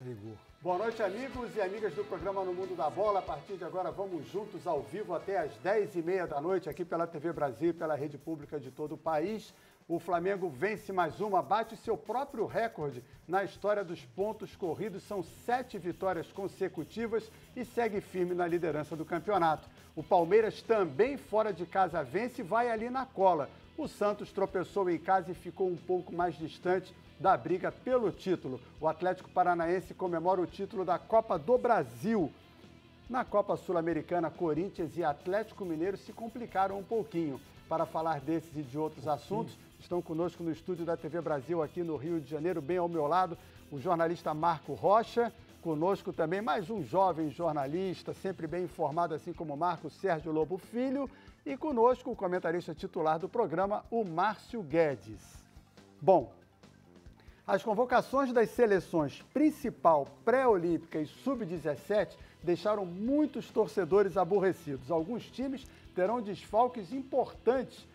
Brigou. Boa noite, amigos e amigas do programa No Mundo da Bola. A partir de agora, vamos juntos ao vivo até às 10h30 da noite, aqui pela TV Brasil e pela rede pública de todo o país. O Flamengo vence mais uma, bate seu próprio recorde na história dos pontos corridos. São 7 vitórias consecutivas e segue firme na liderança do campeonato. O Palmeiras também fora de casa vence e vai ali na cola. O Santos tropeçou em casa e ficou um pouco mais distante da briga pelo título. O Atlético Paranaense comemora o título da Copa do Brasil. Na Copa Sul-Americana, Corinthians e Atlético Mineiro se complicaram um pouquinho. Para falar desses e de outros assuntos, estão conosco no estúdio da TV Brasil, aqui no Rio de Janeiro, bem ao meu lado, o jornalista Marco Rocha. Conosco também mais um jovem jornalista, sempre bem informado, assim como o Marco, Sérgio Lobo Filho. E conosco o comentarista titular do programa, o Márcio Guedes. Bom, as convocações das seleções principal, pré-olímpica e sub-17 deixaram muitos torcedores aborrecidos. Alguns times terão desfalques importantes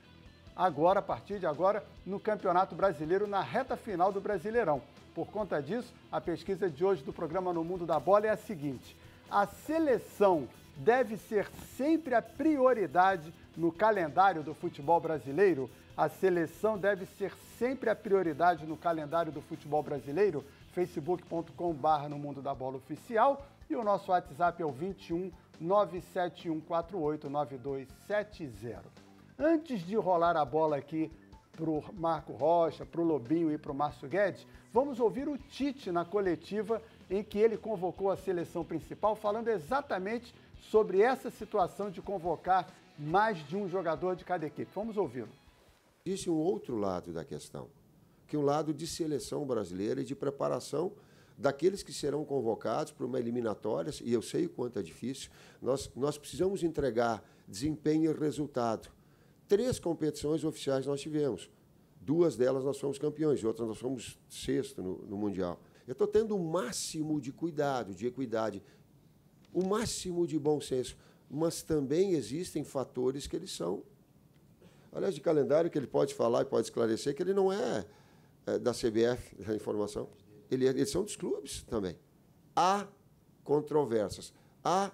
agora, a partir de agora, no Campeonato Brasileiro, na reta final do Brasileirão. Por conta disso, a pesquisa de hoje do programa No Mundo da Bola é a seguinte: a seleção deve ser sempre a prioridade no calendário do futebol brasileiro? A seleção deve ser sempre a prioridade no calendário do futebol brasileiro? facebook.com/No Mundo da Bola Oficial e o nosso WhatsApp é o 21 97148 9270. Antes de rolar a bola aqui para o Marco Rocha, para o Lobinho e para o Márcio Guedes, vamos ouvir o Tite na coletiva em que ele convocou a seleção principal, falando exatamente sobre essa situação de convocar mais de um jogador de cada equipe. Vamos ouvi-lo. Existe um outro lado da questão, que é um lado de seleção brasileira e de preparação daqueles que serão convocados para uma eliminatória, e eu sei o quanto é difícil. Nós precisamos entregar desempenho e resultado. 3 competições oficiais nós tivemos. 2 delas nós fomos campeões, outras nós fomos 6º no Mundial. Eu estou tendo o máximo de cuidado, de equidade, o máximo de bom senso, mas também existem fatores que eles são, aliás, de calendário, que ele pode falar e pode esclarecer, que ele não é da CBF, a informação. Eles são dos clubes também. Há controvérsias, há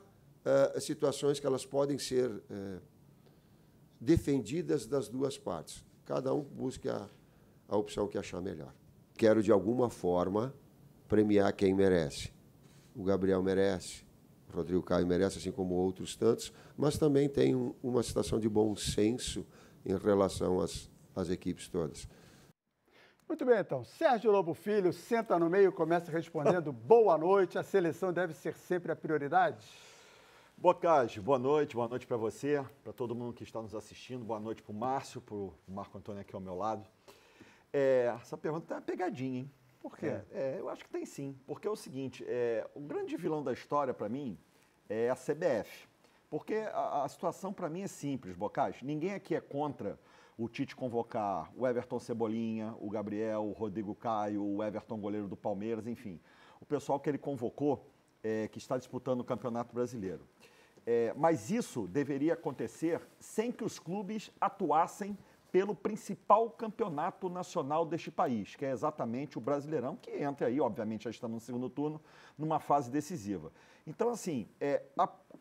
situações que elas podem ser defendidas das duas partes. Cada um busca a opção que achar melhor. Quero, de alguma forma, premiar quem merece. O Gabriel merece, o Rodrigo Caio merece, assim como outros tantos, mas também tem uma situação de bom senso em relação às equipes todas. Muito bem, então. Sérgio Lobo Filho, senta no meio, começa respondendo boa noite. A seleção deve ser sempre a prioridade? Bocage, boa noite para você, para todo mundo que está nos assistindo, boa noite para o Márcio, para o Marco Antônio aqui ao meu lado. Essa pergunta tem uma pegadinha, hein? Por quê? Eu acho que tem sim, porque é o seguinte, o grande vilão da história para mim é a CBF, porque a situação para mim é simples, Bocage, ninguém aqui é contra o Tite convocar o Everton Cebolinha, o Gabriel, o Rodrigo Caio, o Everton goleiro do Palmeiras, enfim, o pessoal que ele convocou, que está disputando o Campeonato Brasileiro. Mas isso deveria acontecer sem que os clubes atuassem pelo principal campeonato nacional deste país, que é exatamente o Brasileirão, que entra aí, obviamente, já está no segundo turno, numa fase decisiva. Então, assim,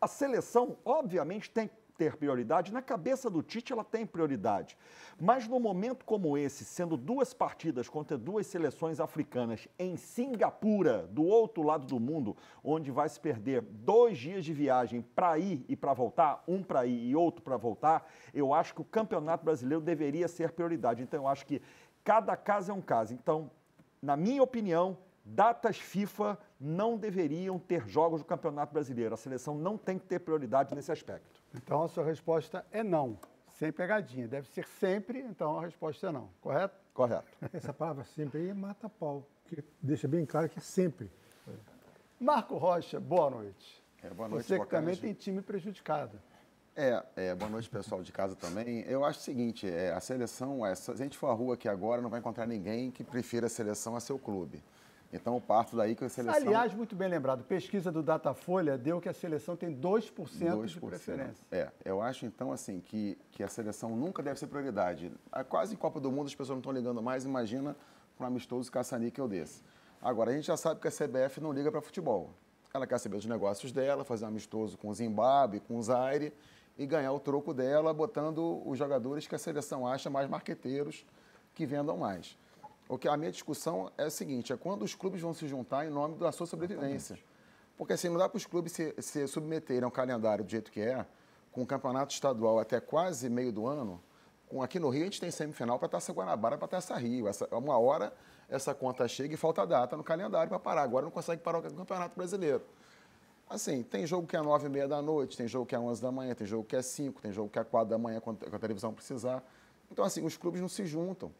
a seleção, obviamente, tem que ter prioridade. Na cabeça do Tite, ela tem prioridade. Mas num momento como esse, sendo 2 partidas contra 2 seleções africanas em Singapura, do outro lado do mundo, onde vai se perder 2 dias de viagem para ir e para voltar, um para ir e outro para voltar, eu acho que o Campeonato Brasileiro deveria ser prioridade. Então, eu acho que cada caso é um caso. Então, na minha opinião, datas FIFA não deveriam ter jogos do Campeonato Brasileiro. A seleção não tem que ter prioridade nesse aspecto. Então, a sua resposta é não, sem pegadinha. Deve ser sempre, então a resposta é não, correto? Correto. Essa palavra sempre aí mata pau, que deixa bem claro que é sempre. Marco Rocha, boa noite. Boa noite, você que também tem time prejudicado. Boa noite, pessoal de casa também. Eu acho o seguinte, a seleção, se a gente for à rua aqui agora, não vai encontrar ninguém que prefira a seleção a seu clube. Então, eu parto daí que a seleção... Aliás, muito bem lembrado, pesquisa do Datafolha deu que a seleção tem 2% de preferência. Eu acho, então, assim, que a seleção nunca deve ser prioridade. Quase em Copa do Mundo as pessoas não estão ligando mais, imagina para um amistoso caça-níquel desse. Agora, a gente já sabe que a CBF não liga para futebol. Ela quer saber dos negócios dela, fazer um amistoso com o Zimbábue, com o Zaire e ganhar o troco dela, botando os jogadores que a seleção acha mais marqueteiros, que vendam mais. A minha discussão é a seguinte, é quando os clubes vão se juntar em nome da sua sobrevivência. Porque assim, não dá para os clubes se submeterem ao calendário do jeito que é, com o campeonato estadual até quase meio do ano. Aqui no Rio a gente tem semifinal para a Taça Guanabara, para a Taça Rio. Uma hora essa conta chega e falta data no calendário para parar. Agora não consegue parar o Campeonato Brasileiro. Assim, tem jogo que é 9h30 da noite, tem jogo que é 11 da manhã, tem jogo que é 5, tem jogo que é 4 da manhã, quando a televisão precisar. Então, assim, os clubes não se juntam.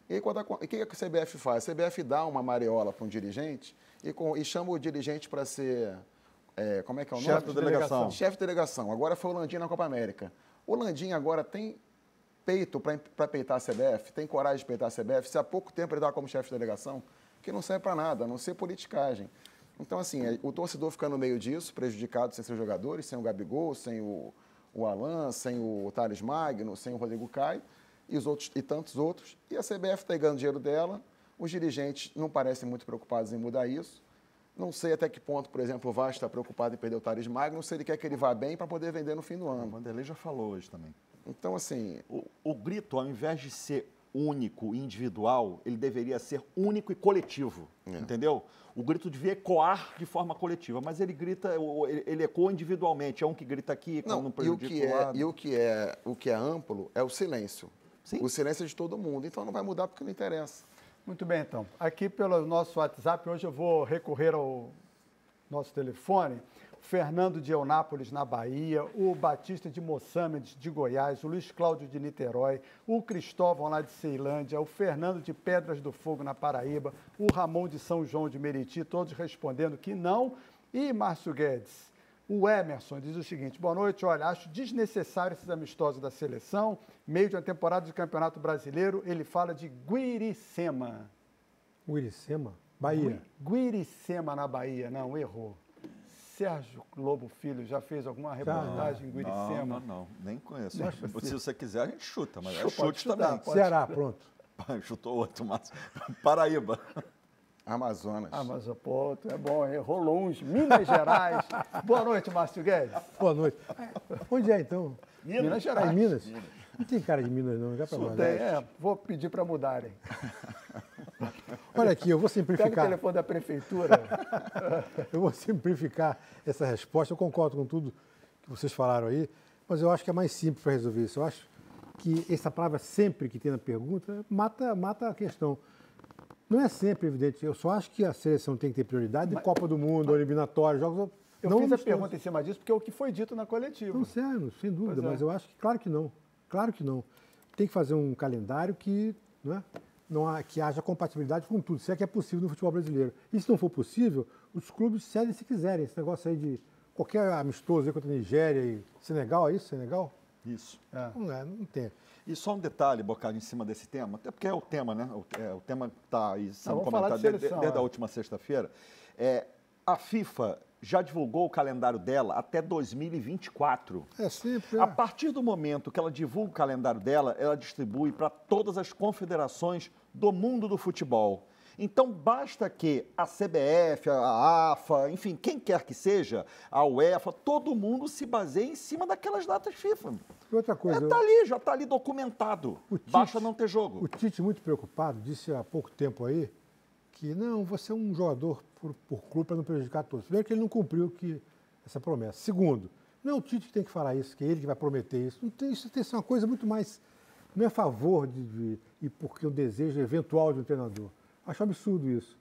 E aí, o que a CBF faz? A CBF dá uma mareola para um dirigente e chama o dirigente para ser... como é que é o nome? Chefe de delegação. Chefe de delegação. Agora foi o Landim na Copa América. O Landim agora tem peito para peitar a CBF, tem coragem de peitar a CBF, se há pouco tempo ele estava como chefe de delegação, que não serve para nada, a não ser politicagem. Então, assim, o torcedor fica no meio disso, prejudicado sem seus jogadores, sem o Gabigol, sem o Alan, sem o Thales Magno, sem o Rodrigo Caio e tantos outros. E a CBF está ganhando dinheiro dela, os dirigentes não parecem muito preocupados em mudar isso. Não sei até que ponto, por exemplo, o Vasco está preocupado em perder o Thales Magno, se ele quer que ele vá bem para poder vender no fim do ano. O Vanderlei já falou hoje também. Então, assim... O grito, ao invés de ser único e individual, ele deveria ser único e coletivo, entendeu? O grito devia ecoar de forma coletiva, mas ele grita, ele ecoa individualmente. É um que grita aqui, quando não prejudica o lado. E o que é amplo é o silêncio. Sim. O silêncio é de todo mundo. Então, não vai mudar porque não interessa. Muito bem, então. Aqui pelo nosso WhatsApp, hoje eu vou recorrer ao nosso telefone. O Fernando de Eunápolis, na Bahia, o Batista de Moçambique, de Goiás, o Luiz Cláudio de Niterói, o Cristóvão lá de Ceilândia, o Fernando de Pedras do Fogo, na Paraíba, o Ramon de São João de Meriti, todos respondendo que não. E Márcio Guedes, o Emerson diz o seguinte: boa noite, olha, acho desnecessário esses amistosos da seleção, meio de uma temporada de Campeonato Brasileiro, ele fala de Guiricema. Guiricema? Bahia. Guiricema, na Bahia, não, errou. Sérgio Lobo Filho já fez alguma reportagem em Guiricema? Não, nem conheço. Se você quiser, a gente chuta, mas Pode chute chutar, também. Ceará, pronto. Chutou outro, mas Paraíba. Amazonas. Mas, pô, tu é bom, errou longe. Minas Gerais. Boa noite, Márcio Guedes. Boa noite. Onde é, então? Minas Gerais. Ah, em Minas? Não tem cara de Minas, não. Já para nós. Vou pedir para mudarem. Olha aqui, eu vou Pega o simplificar. telefone da prefeitura. Eu vou simplificar essa resposta. Eu concordo com tudo que vocês falaram aí, mas eu acho que é mais simples para resolver isso. Eu acho que essa palavra sempre que tem na pergunta mata a questão. Não é sempre evidente. Eu só acho que a seleção tem que ter prioridade de Copa do Mundo, eliminatória, jogos... Eu não fiz a amistosos. pergunta em cima disso porque é o que foi dito na coletiva. Não, sério, sem dúvida, Pois é. mas eu acho que, claro que não. Claro que não. Tem que fazer um calendário que, que haja compatibilidade com tudo, se é que é possível no futebol brasileiro. E se não for possível, os clubes cedem se quiserem. Esse negócio aí de qualquer amistoso aí contra a Nigéria e Senegal, é isso? Senegal? Isso. Não tem. E só um detalhe, Bocage, em cima desse tema, até porque é o tema, né? O tema que está aí sendo vamos falar comentado de seleção, desde a última sexta-feira. A FIFA já divulgou o calendário dela até 2024. É sempre. A partir do momento que ela divulga o calendário dela, ela distribui para todas as confederações do mundo do futebol. Então, basta que a CBF, a AFA, enfim, quem quer que seja, a UEFA, todo mundo se baseie em cima daquelas datas FIFA. E outra coisa... Já está ali documentado. Tite, Basta não ter jogo. O Tite, muito preocupado, disse há pouco tempo aí que não, você é um jogador por clube para não prejudicar todos. Primeiro que ele não cumpriu essa promessa. Segundo, não é o Tite que tem que falar isso, que é ele que vai prometer isso. Não tem, isso tem que ser uma coisa muito mais... Não é a favor e porque o desejo eventual de um treinador. Acho absurdo isso.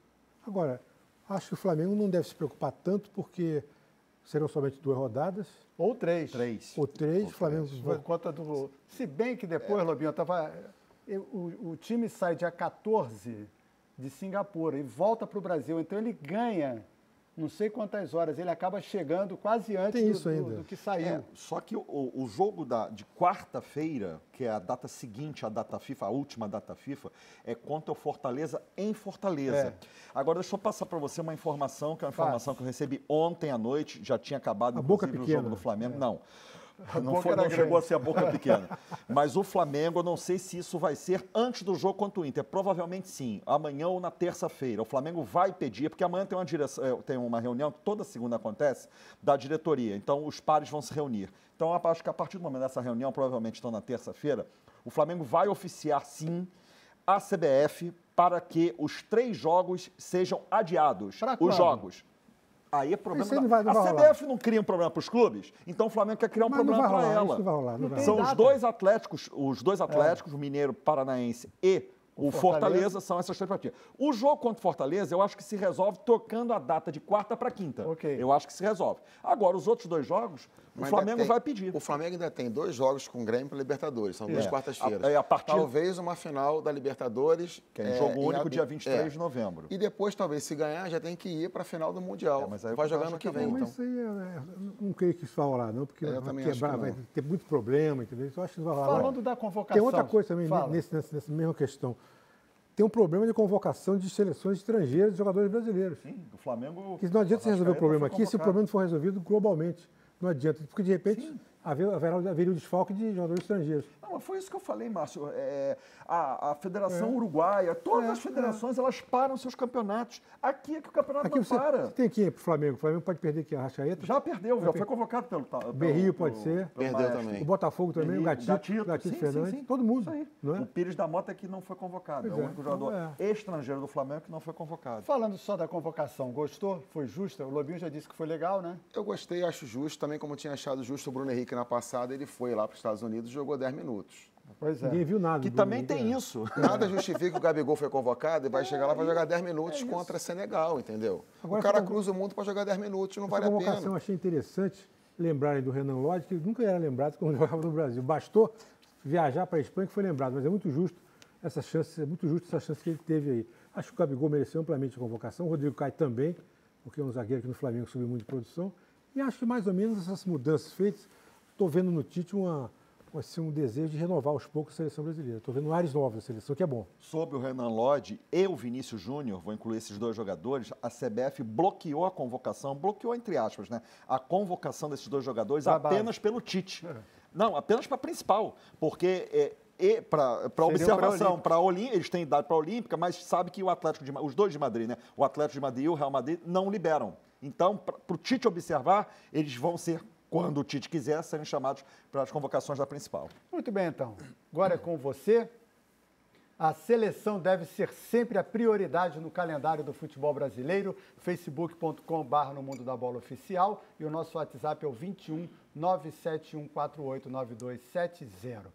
Agora, acho que o Flamengo não deve se preocupar tanto porque serão somente 2 rodadas. Ou 3. Ou três. O Flamengo Por conta do... Se bem que depois, Lobinho, o time sai dia 14 de Singapura e volta para o Brasil. Então ele ganha não sei quantas horas. Ele acaba chegando quase antes do que saiu. Só que o jogo de quarta-feira, que é a data seguinte à data FIFA, a última data FIFA, é contra o Fortaleza em Fortaleza. Agora, deixa eu passar para você uma informação, que é uma informação que eu recebi ontem à noite, já tinha acabado, A boca inclusive, o pequena. jogo do Flamengo. Não. Não chegou a ser a boca pequena. Mas o Flamengo, eu não sei se isso vai ser antes do jogo contra o Inter. Provavelmente sim, amanhã ou na terça-feira. O Flamengo vai pedir, porque amanhã tem uma reunião, que toda segunda acontece, da diretoria. Então, os pares vão se reunir. Então, eu acho que a partir do momento dessa reunião, provavelmente estão na terça-feira, o Flamengo vai oficiar, sim, a CBF para que os 3 jogos sejam adiados. Os jogos. Aí é problema a CBF não cria um problema para os clubes, então o Flamengo quer criar um problema para ela. Não vai rolar, não vai São rolar. os dois atléticos, o Mineiro, Paranaense e o Fortaleza são essas 3 partidas. O jogo contra o Fortaleza, eu acho que se resolve tocando a data de quarta para quinta. Eu acho que se resolve. Agora, os outros 2 jogos, o Flamengo vai pedir. O Flamengo ainda tem 2 jogos com o Grêmio para Libertadores, são 2 quartas-feiras. Talvez uma final da Libertadores. Que é jogo único, dia 23 de novembro. E depois, talvez, se ganhar, já tem que ir para a final do Mundial. Mas aí vai jogar no que vem, então. Mas isso aí, não creio que isso vai rolar, não, porque vai ter muito problema, entendeu? Então, eu acho que não vai rolar. Falando da convocação. Tem outra coisa também nessa mesma questão. Tem um problema de convocação de seleções estrangeiras de jogadores brasileiros. Sim, o Flamengo... Porque não adianta você resolver o problema aqui se o problema não for resolvido globalmente. Não adianta, porque de repente haveria um desfalque de jogadores estrangeiros. Não, mas foi isso que eu falei, Márcio. A Federação Uruguaia, todas as federações, elas param seus campeonatos. Aqui é que o campeonato não para. Você tem que ir para o Flamengo. O Flamengo pode perder aqui a Arrascaeta. Já perdeu, já foi convocado pelo Berrio pode ser. Perdeu também. O Botafogo também, o Gatito Fernandes, sim. todo mundo. Não é? O Pires da Mota é que não foi convocado. É o único jogador estrangeiro do Flamengo que não foi convocado. Falando só da convocação, gostou? Foi justa? O Lobinho já disse que foi legal, né? Eu gostei, acho justo. Também, como tinha achado justo o Bruno Henrique na passada, ele foi lá para os Estados Unidos e jogou 10 minutos. Pois é. Ninguém viu nada. Que também tem isso. Nada justifica que o Gabigol foi convocado e vai chegar lá para jogar 10 minutos contra Senegal, entendeu? Agora, o cara cruza o mundo para jogar 10 minutos, não vale a pena. A convocação eu achei interessante lembrarem do Renan Lodge, que nunca era lembrado quando jogava no Brasil. Bastou viajar para a Espanha que foi lembrado, mas é muito justo essa chance que ele teve aí. Acho que o Gabigol mereceu amplamente a convocação, o Rodrigo Caio também, porque é um zagueiro que no Flamengo subiu muito de produção. E acho que mais ou menos essas mudanças feitas, estou vendo no Tite um desejo de renovar aos poucos a seleção brasileira. Estou vendo áreas novas da seleção, que é bom. Sob o Renan Lodge e o Vinícius Júnior, vou incluir esses 2 jogadores, a CBF bloqueou a convocação, bloqueou entre aspas, né? A convocação desses 2 jogadores apenas pelo Tite. Não, apenas para a principal, porque... para observação, eles têm idade para a Olímpica, mas sabe que os 2 de Madrid, né? O Atlético de Madrid e o Real Madrid não liberam. Então, para o Tite observar, eles vão ser, quando o Tite quiser, serem chamados para as convocações da principal. Muito bem, então. Agora é com você. A seleção deve ser sempre a prioridade no calendário do futebol brasileiro. facebook.com/no Mundo da Bola Oficial e o nosso WhatsApp é o 21 971489270.